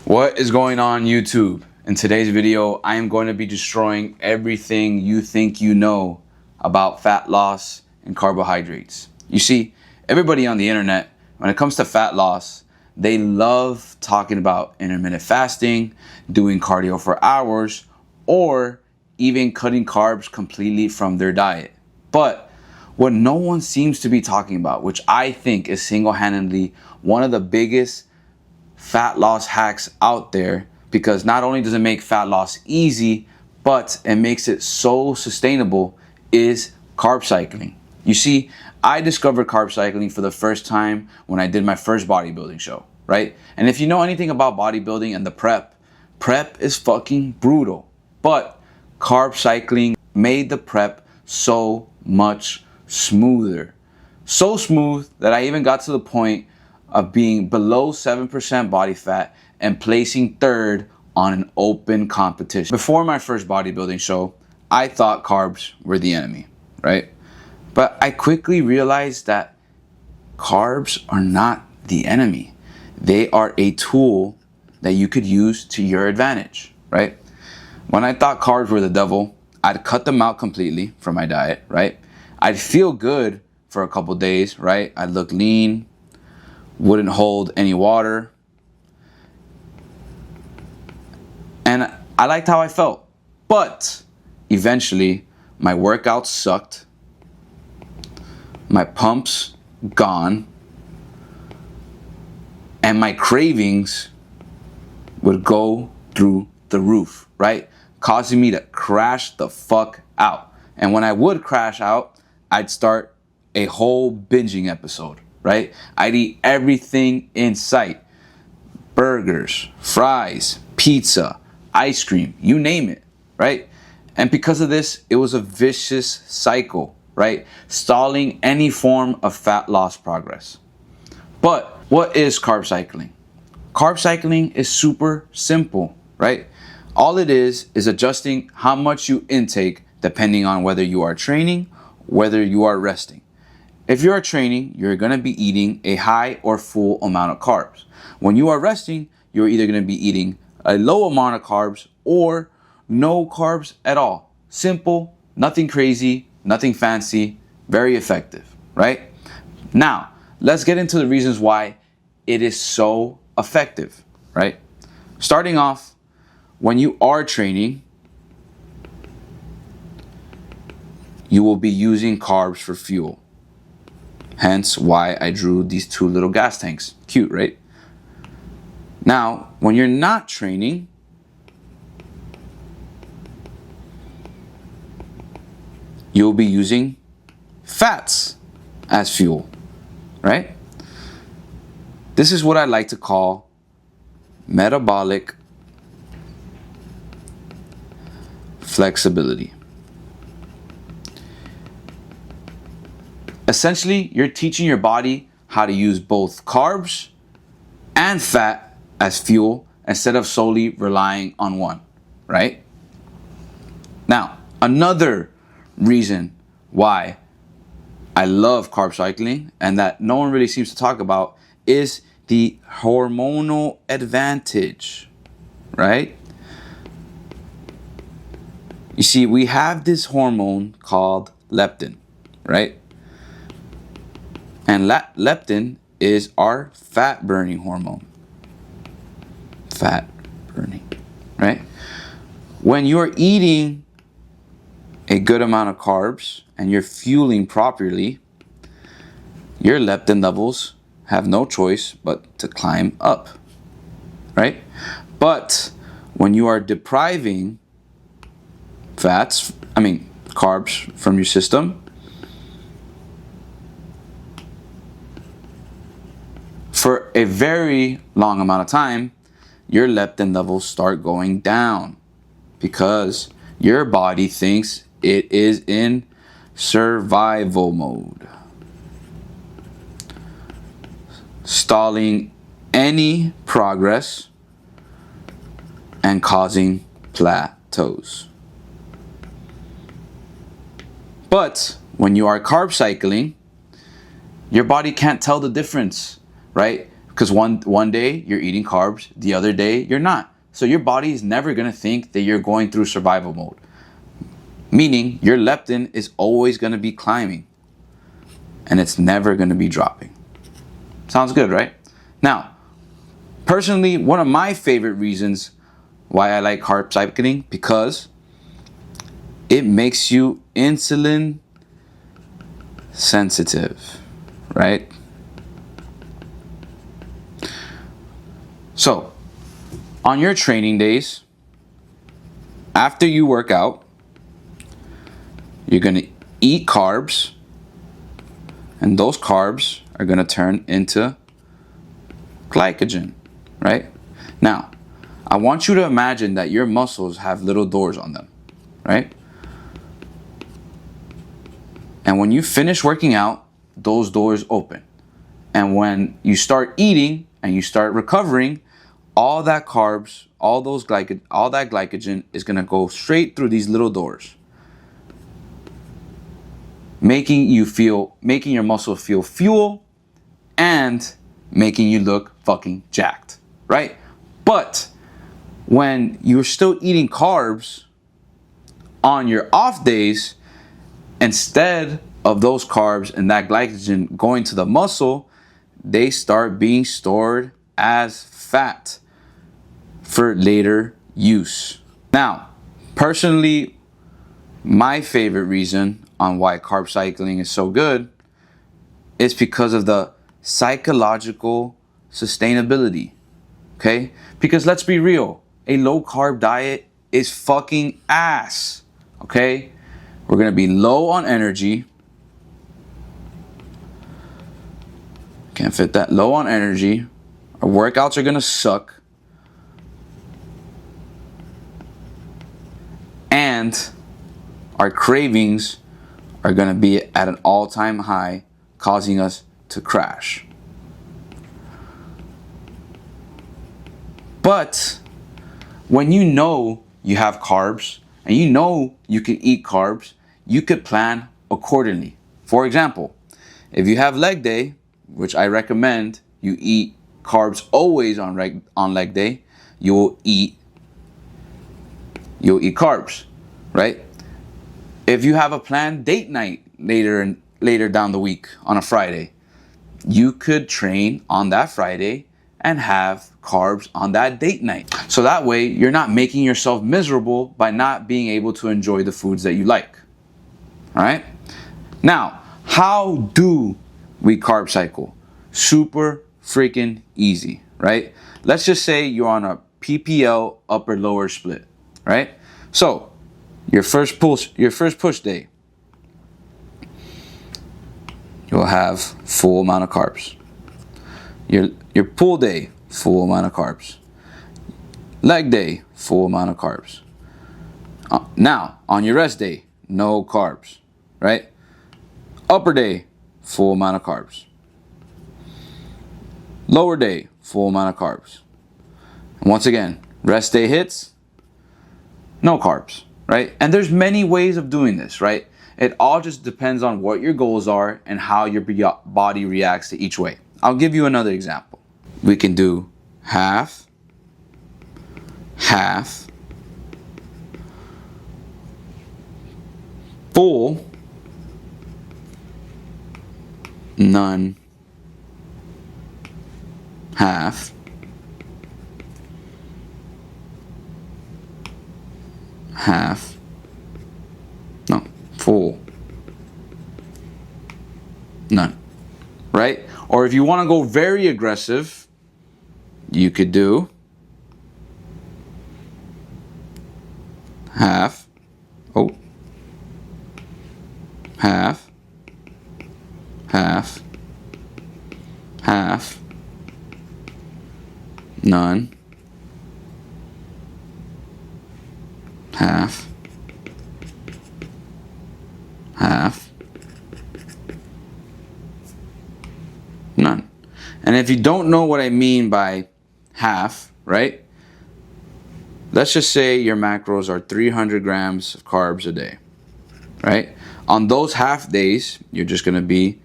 What is going on, YouTube? In today's video, I am going to be destroying everything you think you know about fat loss and carbohydrates. You see, everybody on the internet, when it comes to fat loss, they love talking about intermittent fasting, doing cardio for hours, or even cutting carbs completely from their diet. But what no one seems to be talking about, which I think is single-handedly one of the biggest fat loss hacks out there, because not only does it make fat loss easy, but it makes it so sustainable, is carb cycling. You see, I discovered carb cycling for the first time when I did my first bodybuilding show, right? And if you know anything about bodybuilding and the prep is fucking brutal. But carb cycling made the prep so much smoother. So smooth that I even got to the point of being below 7% body fat and placing third on an open competition. Before my first bodybuilding show, I thought carbs were the enemy, right? But I quickly realized that carbs are not the enemy. They are a tool that you could use to your advantage, right? When I thought carbs were the devil, I'd cut them out completely from my diet, right? I'd feel good for a couple days, right? I'd look lean, wouldn't hold any water, and I liked how I felt. But eventually my workouts sucked, my pumps gone, and my cravings would go through the roof, right? Causing me to crash the fuck out. And when I would crash out, I'd start a whole binging episode, right? I'd eat everything in sight. Burgers, fries, pizza, ice cream, you name it, right? And because of this, it was a vicious cycle, right? Stalling any form of fat loss progress. But what is carb cycling? Carb cycling is super simple, right? All it is adjusting how much you intake depending on whether you are training, whether you are resting. If you are training, you're going to be eating a high or full amount of carbs. When you are resting, you're either going to be eating a low amount of carbs or no carbs at all. Simple, nothing crazy, nothing fancy, very effective, right? Now, let's get into the reasons why it is so effective, right? Starting off, when you are training, you will be using carbs for fuel. Hence why I drew these two little gas tanks. Cute, right? Now, when you're not training, you'll be using fats as fuel, right? This is what I like to call metabolic flexibility. Essentially, you're teaching your body how to use both carbs and fat as fuel instead of solely relying on one, right? Now, another reason why I love carb cycling and that no one really seems to talk about is the hormonal advantage, right? You see, we have this hormone called leptin, right? And leptin is our fat burning hormone. Fat burning, right? When you're eating a good amount of carbs and you're fueling properly, your leptin levels have no choice but to climb up, right? But when you are depriving carbs from your system, for a very long amount of time, your leptin levels start going down because your body thinks it is in survival mode, stalling any progress and causing plateaus. But when you are carb cycling, your body can't tell the difference, right? Because one day you're eating carbs, the other day you're not. So your body is never going to think that you're going through survival mode. Meaning your leptin is always going to be climbing and it's never going to be dropping. Sounds good, right? Now, personally, one of my favorite reasons why I like carb cycling, because it makes you insulin sensitive, right? So, on your training days, after you work out, you're going to eat carbs, and those carbs are going to turn into glycogen, right? Now, I want you to imagine that your muscles have little doors on them, right? And when you finish working out, those doors open. And when you start eating and you start recovering, all that carbs, all that glycogen is going to go straight through these little doors, making your muscle feel fuel and making you look fucking jacked, right? But when you're still eating carbs on your off days, instead of those carbs and that glycogen going to the muscle, they start being stored as fat for later use. Now, personally, my favorite reason on why carb cycling is so good is because of the psychological sustainability, okay? Because let's be real, a low carb diet is fucking ass, okay? We're gonna be low on energy. Can't fit that. Low on energy. Our workouts are gonna suck. And our cravings are gonna be at an all-time high, causing us to crash. But when you know you have carbs and you know you can eat carbs, you could plan accordingly. For example, if you have leg day, which I recommend you eat carbs always on leg day, you'll eat carbs, right? If you have a planned date night later down the week on a Friday, you could train on that Friday and have carbs on that date night. So that way you're not making yourself miserable by not being able to enjoy the foods that you like. All right? Now, how do we carb cycle? Super freaking easy, right? Let's just say you're on a PPL upper lower split, right? So, your first push day, you'll have full amount of carbs. Your pull day, full amount of carbs. Leg day, full amount of carbs. Now, on your rest day, no carbs, right? Upper day, full amount of carbs. Lower day, full amount of carbs. And once again, rest day hits, no carbs, right? And there's many ways of doing this, right? It all just depends on what your goals are and how your body reacts to each way. I'll give you another example. We can do half, half, full, none, half, half, no, full, none, right? Or if you want to go very aggressive, you could do half, half, half, half, none, half, half, none. And if you don't know what I mean by half, right? Let's just say your macros are 300 grams of carbs a day, right? On those half days, you're just going to be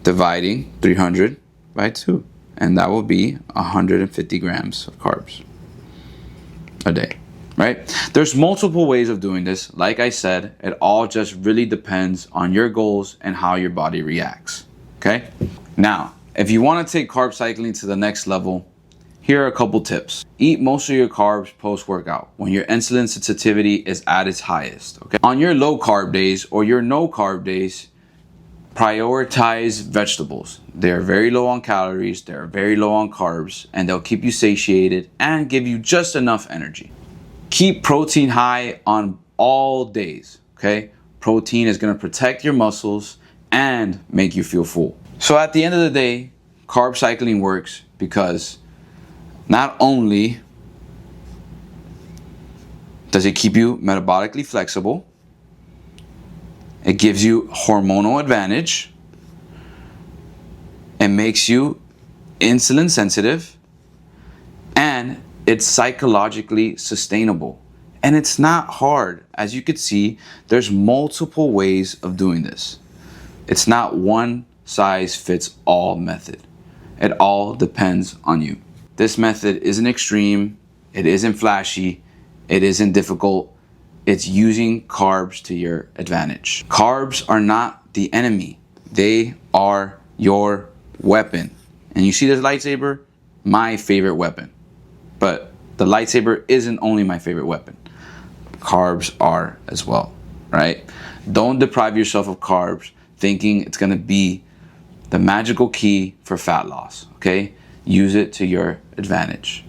dividing 300 by 2, and that will be 150 grams of carbs a day, right? There's multiple ways of doing this. Like I said, it all just really depends on your goals and how your body reacts, okay? Now, if you want to take carb cycling to the next level, here are a couple tips. Eat most of your carbs post-workout when your insulin sensitivity is at its highest, okay? On your low carb days or your no carb days, prioritize vegetables. They're very low on calories, they're very low on carbs, and they'll keep you satiated and give you just enough energy. Keep protein high on all days, okay? Protein is gonna protect your muscles and make you feel full. So at the end of the day, carb cycling works because not only does it keep you metabolically flexible, it gives you hormonal advantage, it makes you insulin sensitive, and it's psychologically sustainable. And it's not hard. As you can see, there's multiple ways of doing this. It's not one size fits all method. It all depends on you. This method isn't extreme, it isn't flashy, it isn't difficult. It's using carbs to your advantage. Carbs are not the enemy. They are your weapon. And you see this lightsaber? My favorite weapon. But the lightsaber isn't only my favorite weapon. Carbs are as well, right? Don't deprive yourself of carbs thinking it's gonna be the magical key for fat loss, okay? Use it to your advantage.